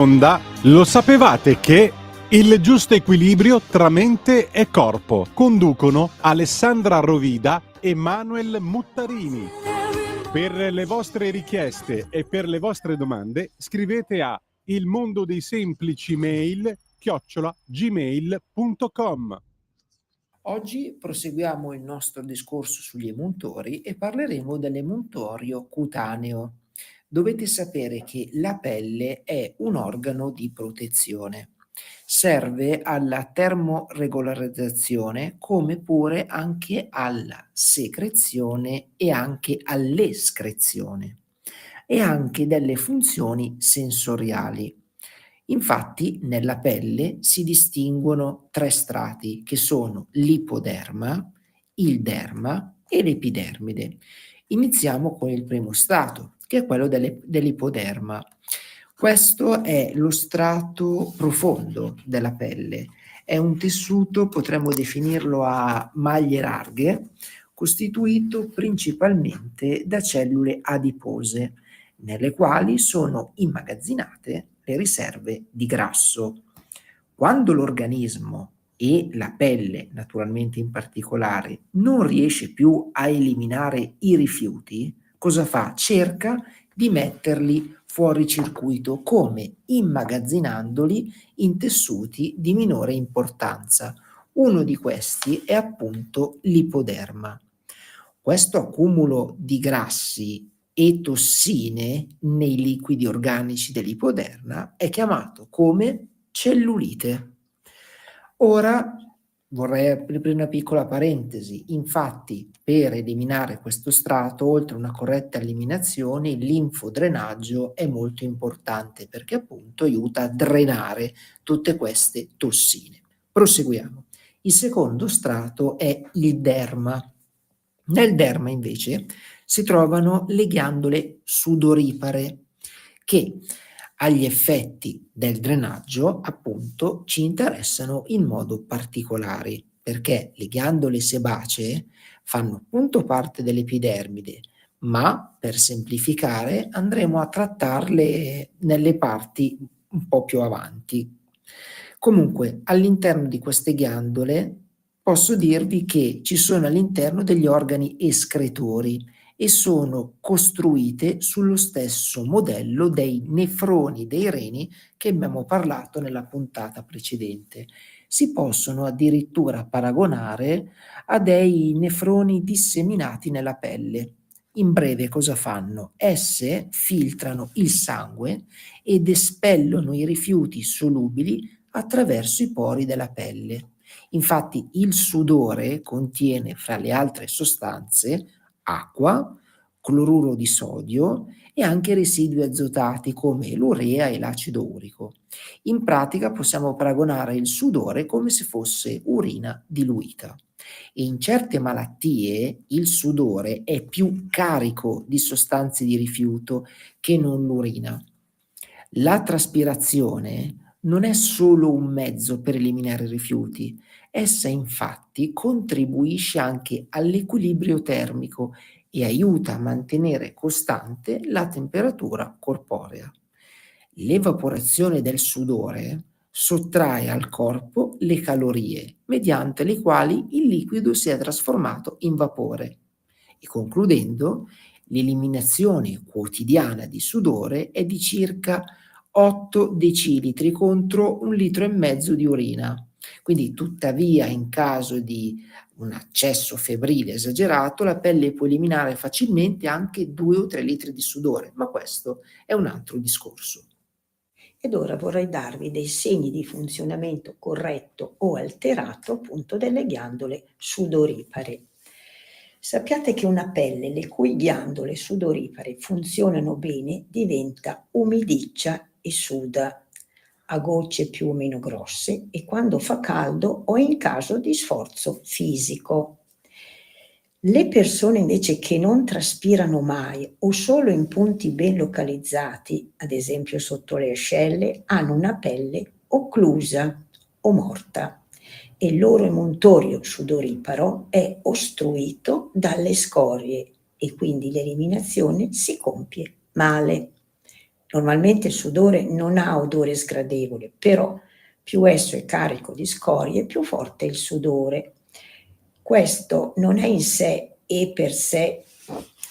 Onda, lo sapevate che il giusto equilibrio tra mente e corpo conducono Alessandra Rovida e Manuel Muttarini. Per le vostre richieste e per le vostre domande scrivete a ilmondodeisemplici-mail@gmail.com. Oggi proseguiamo il nostro discorso sugli emuntori e parleremo dell'emuntorio cutaneo. Dovete sapere che la pelle è un organo di protezione. Serve alla termoregolarizzazione come pure anche alla secrezione e anche all'escrezione e anche delle funzioni sensoriali. Infatti, nella pelle si distinguono tre strati che sono l'ipoderma, il derma e l'epidermide. Iniziamo con il primo strato, che è quello dell'ipoderma. Questo è lo strato profondo della pelle. È un tessuto, potremmo definirlo a maglie larghe, costituito principalmente da cellule adipose, nelle quali sono immagazzinate le riserve di grasso. Quando l'organismo e la pelle, naturalmente in particolare, non riesce più a eliminare i rifiuti, cosa fa? Cerca di metterli fuori circuito, come immagazzinandoli in tessuti di minore importanza. Uno di questi è appunto l'ipoderma. Questo accumulo di grassi e tossine nei liquidi organici dell'ipoderma è chiamato come cellulite. Ora vorrei aprire una piccola parentesi. Infatti, per eliminare questo strato, oltre a una corretta eliminazione, il linfodrenaggio è molto importante perché appunto aiuta a drenare tutte queste tossine. Proseguiamo. Il secondo strato è il derma. Nel derma invece si trovano le ghiandole sudoripare che agli effetti del drenaggio appunto ci interessano in modo particolare perché le ghiandole sebacee fanno appunto parte dell'epidermide, ma per semplificare andremo a trattarle nelle parti un po' più avanti. Comunque, all'interno di queste ghiandole posso dirvi che ci sono all'interno degli organi escretori e sono costruite sullo stesso modello dei nefroni dei reni che abbiamo parlato nella puntata precedente. Si possono addirittura paragonare a dei nefroni disseminati nella pelle. In breve cosa fanno? Esse filtrano il sangue ed espellono i rifiuti solubili attraverso i pori della pelle. Infatti il sudore contiene, fra le altre sostanze, acqua, cloruro di sodio e anche residui azotati come l'urea e l'acido urico. In pratica possiamo paragonare il sudore come se fosse urina diluita. E in certe malattie il sudore è più carico di sostanze di rifiuto che non l'urina. La traspirazione non è solo un mezzo per eliminare i rifiuti, essa infatti contribuisce anche all'equilibrio termico e aiuta a mantenere costante la temperatura corporea. L'evaporazione del sudore sottrae al corpo le calorie, mediante le quali il liquido si è trasformato in vapore. E concludendo, l'eliminazione quotidiana di sudore è di circa 8 decilitri contro 1,5 litri di urina. Quindi, tuttavia, in caso di un accesso febbrile esagerato, la pelle può eliminare facilmente anche 2 o 3 litri di sudore, ma questo è un altro discorso. Ed ora vorrei darvi dei segni di funzionamento corretto o alterato appunto delle ghiandole sudoripare. Sappiate che una pelle le cui ghiandole sudoripare funzionano bene diventa umidiccia e suda a gocce più o meno grosse e quando fa caldo o in caso di sforzo fisico. Le persone invece che non traspirano mai o solo in punti ben localizzati, ad esempio sotto le ascelle, hanno una pelle occlusa o morta e il loro emuntorio sudoriparo è ostruito dalle scorie e quindi l'eliminazione si compie male. Normalmente il sudore non ha odore sgradevole, però più esso è carico di scorie, più forte è il sudore. Questo non è in sé e per sé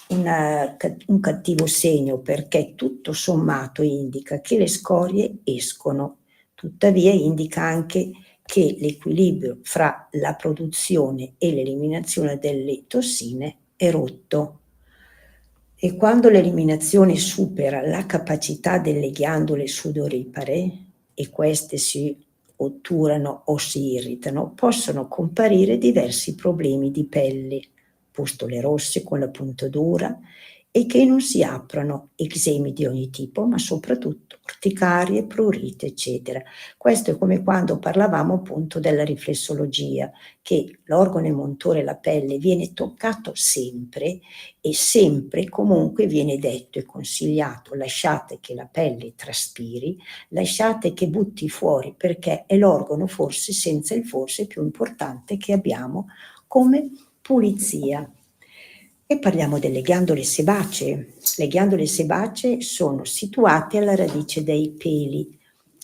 un cattivo segno, perché tutto sommato indica che le scorie escono. Tuttavia indica anche che l'equilibrio fra la produzione e l'eliminazione delle tossine è rotto. E quando l'eliminazione supera la capacità delle ghiandole sudoripare e queste si otturano o si irritano, possono comparire diversi problemi di pelle, pustole rosse con la puntura e che non si aprono, eczemi di ogni tipo, ma soprattutto urticarie, prurite, eccetera. Questo è come quando parlavamo appunto della riflessologia, che l'organo emotore, la pelle, viene toccato sempre e sempre comunque viene detto e consigliato: lasciate che la pelle traspiri, lasciate che butti fuori, perché è l'organo forse, senza il forse, più importante che abbiamo come pulizia. E parliamo delle ghiandole sebacee. Le ghiandole sebacee sono situate alla radice dei peli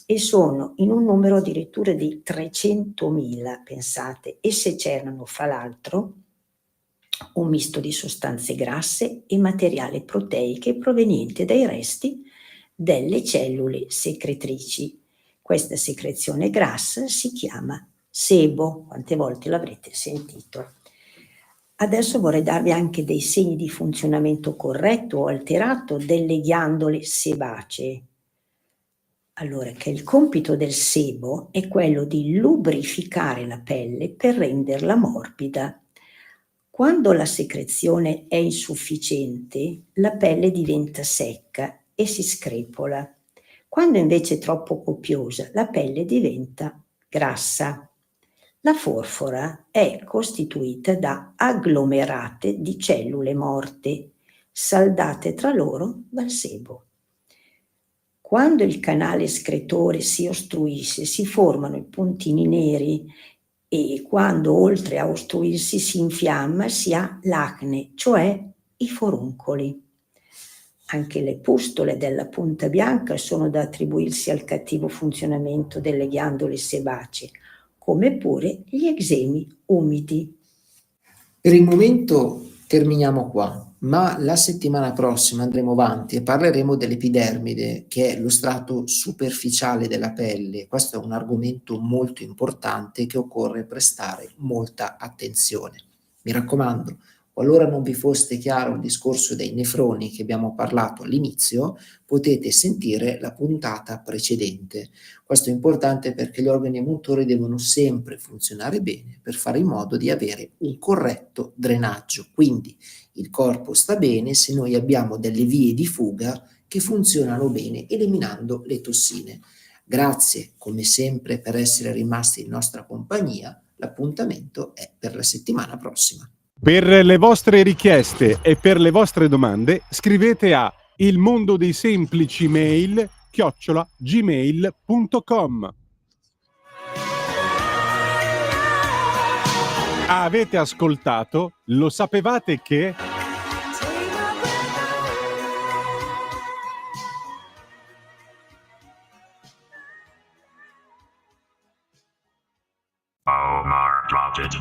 e sono in un numero addirittura di 300.000, pensate, e secernano fra l'altro un misto di sostanze grasse e materiali proteiche proveniente dai resti delle cellule secretrici. Questa secrezione grassa si chiama sebo, quante volte l'avrete sentito. Adesso vorrei darvi anche dei segni di funzionamento corretto o alterato delle ghiandole sebacee. Allora, che il compito del sebo è quello di lubrificare la pelle per renderla morbida. Quando la secrezione è insufficiente, la pelle diventa secca e si screpola. Quando invece è troppo copiosa, la pelle diventa grassa. La forfora è costituita da agglomerate di cellule morte, saldate tra loro dal sebo. Quando il canale escretore si ostruisce, si formano i puntini neri e quando oltre a ostruirsi si infiamma si ha l'acne, cioè i foruncoli. Anche le pustole della punta bianca sono da attribuirsi al cattivo funzionamento delle ghiandole sebacee, come pure gli eczemi umidi. Per il momento terminiamo qua, ma la settimana prossima andremo avanti e parleremo dell'epidermide, che è lo strato superficiale della pelle. Questo è un argomento molto importante che occorre prestare molta attenzione. Mi raccomando, qualora non vi fosse chiaro il discorso dei nefroni che abbiamo parlato all'inizio, potete sentire la puntata precedente. Questo è importante perché gli organi emuntori devono sempre funzionare bene per fare in modo di avere un corretto drenaggio. Quindi il corpo sta bene se noi abbiamo delle vie di fuga che funzionano bene, eliminando le tossine. Grazie come sempre per essere rimasti in nostra compagnia. L'appuntamento è per la settimana prossima. Per le vostre richieste e per le vostre domande scrivete a ilmondodeisemplici-mail@gmail.com. Avete ascoltato? Lo sapevate che? Omar dropped it.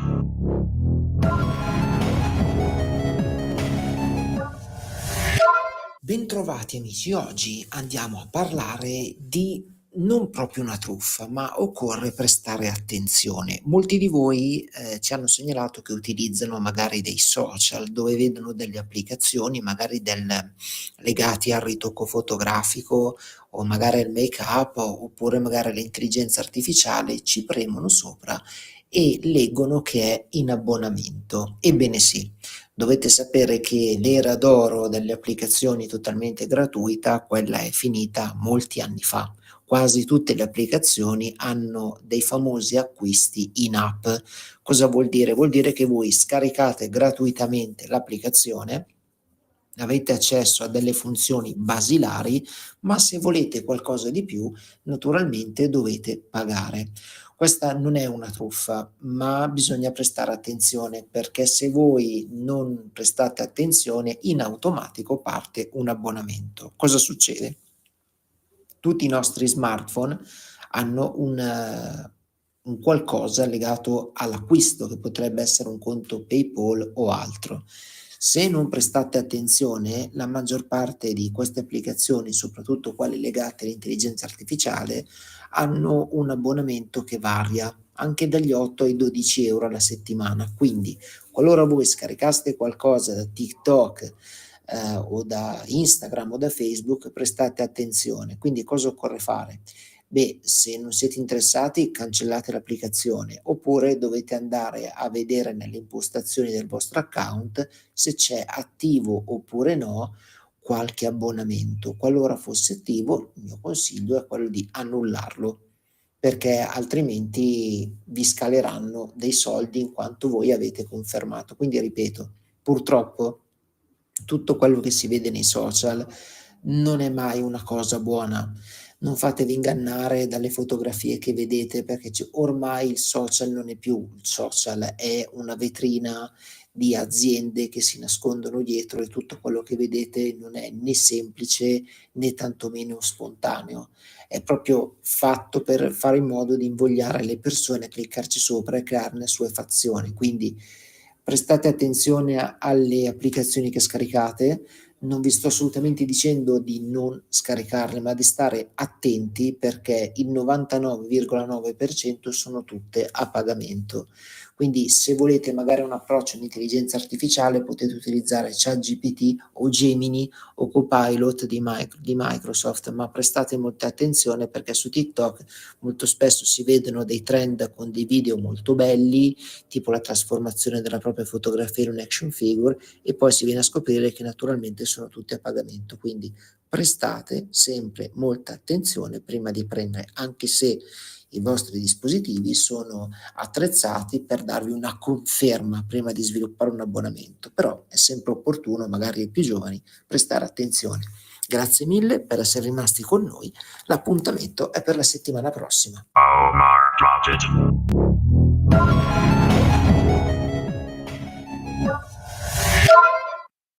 Bentrovati amici, oggi andiamo a parlare di non proprio una truffa, ma occorre prestare attenzione. Molti di voi ci hanno segnalato che utilizzano magari dei social dove vedono delle applicazioni, magari legati al ritocco fotografico o magari al make-up oppure magari all'intelligenza artificiale, ci premono sopra e leggono che è in abbonamento. Ebbene sì. Dovete sapere che l'era d'oro delle applicazioni totalmente gratuita, quella è finita molti anni fa. Quasi tutte le applicazioni hanno dei famosi acquisti in app. Cosa vuol dire? Vuol dire che voi scaricate gratuitamente l'applicazione, avete accesso a delle funzioni basilari, ma se volete qualcosa di più, naturalmente dovete pagare. Questa non è una truffa, ma bisogna prestare attenzione perché se voi non prestate attenzione, in automatico parte un abbonamento. Cosa succede? tutti i nostri smartphone hanno un qualcosa legato all'acquisto, che potrebbe essere un conto PayPal o altro. Se non prestate attenzione, la maggior parte di queste applicazioni, soprattutto quelle legate all'intelligenza artificiale, hanno un abbonamento che varia anche dagli 8 ai 12 € alla settimana. Quindi, qualora voi scaricaste qualcosa da TikTok, o da Instagram o da Facebook, prestate attenzione. Quindi cosa occorre fare? Beh, se non siete interessati, cancellate l'applicazione, oppure dovete andare a vedere nelle impostazioni del vostro account se c'è attivo oppure no qualche abbonamento. Qualora fosse attivo, il mio consiglio è quello di annullarlo, perché altrimenti vi scaleranno dei soldi in quanto voi avete confermato. Quindi ripeto, purtroppo tutto quello che si vede nei social non è mai una cosa buona. Non fatevi ingannare dalle fotografie che vedete, perché ormai il social non è più il social, è una vetrina di aziende che si nascondono dietro, e tutto quello che vedete non è né semplice né tantomeno spontaneo. È proprio fatto per fare in modo di invogliare le persone a cliccarci sopra e crearne assuefazione. Quindi prestate attenzione alle applicazioni che scaricate. Non vi sto assolutamente dicendo di non scaricarle, ma di stare attenti, perché il 99,9% sono tutte a pagamento. Quindi se volete magari un approccio all'intelligenza artificiale, potete utilizzare ChatGPT o Gemini o Copilot di Microsoft, ma prestate molta attenzione, perché su TikTok molto spesso si vedono dei trend con dei video molto belli, tipo la trasformazione della propria fotografia in un action figure, e poi si viene a scoprire che naturalmente sono tutti a pagamento. Quindi prestate sempre molta attenzione prima di prendere, anche se i vostri dispositivi sono attrezzati per darvi una conferma prima di sviluppare un abbonamento, però è sempre opportuno, magari ai più giovani, prestare attenzione. Grazie mille per essere rimasti con noi, l'appuntamento è per la settimana prossima. Omar dropped it.